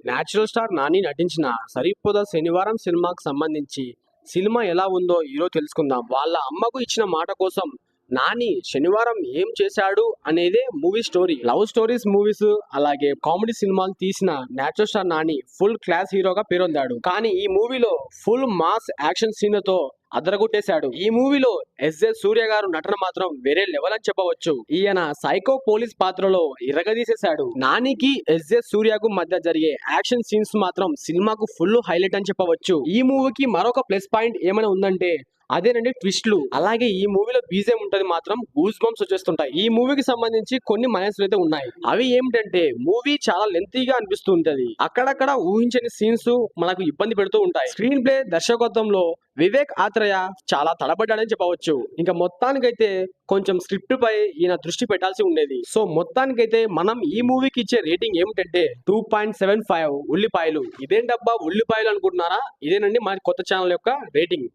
Natural star Nani నటించిన సరిపోదా శనివారం సినిమాకు సంబంధించి సినిమా ఎలా ఉందో ఈరోజు తెలుసుకుందాం. వాళ్ళ అమ్మకు ఇచ్చిన మాట కోసం నాని శనివారం ఏం చేశాడు అనేదే movie story. Love stories movies అలాగే కామెడీ సినిమాలు తీసిన natural star Nani full class హీరోగా పేరొందాడు. కానీ ఈ మూవీలో ఫుల్ మాస్ యాక్షన్ సీన్లతో అదరగొట్టేశాడు. ఈ మూవీలో ఎస్జే సూర్య గారు నటన మాత్రం వేరే లెవెల్ అని చెప్పవచ్చు. ఈయన సైకో పోలీస్ పాత్రలో ఇరగదీసేశాడు. నానికి ఎస్జే సూర్యకు మధ్య జరిగే యాక్షన్ సీన్స్ మాత్రం సినిమాకు ఫుల్ హైలైట్ అని చెప్పవచ్చు. ఈ మూవీకి మరొక ప్లస్ పాయింట్ ఏమైనా ఉందంటే అదేనండి ట్విస్ట్లు. అలాగే ఈ మూవీలో బీజేం ఉంటది మాత్రం గూస్ బంప్స్ వచ్చేస్తుంటాయి. ఈ మూవీకి సంబంధించి కొన్ని మైనస్లు అయితే ఉన్నాయి. అవి ఏమిటంటే మూవీ చాలా లెంతీగా అనిపిస్తూ ఉంటది. అక్కడక్కడ ఊహించని సీన్స్ మనకు ఇబ్బంది పెడుతూ ఉంటాయి. స్క్రీన్ ప్లే దర్శకత్వంలో వివేక్ ఆత్రేయ చాలా తడబడ్డాడని చెప్పవచ్చు. ఇంకా మొత్తానికైతే కొంచెం స్క్రిప్ట్ పై ఈయన దృష్టి పెట్టాల్సి ఉండేది. సో మొత్తానికైతే మనం ఈ మూవీకి ఇచ్చే రేటింగ్ ఏమిటంటే 2.75 ఉల్లిపాయలు. ఇదేంటబ్బా ఉల్లిపాయలు అనుకుంటున్నారా? ఇదేనండి మన కొత్త ఛానల్ యొక్క రేటింగ్.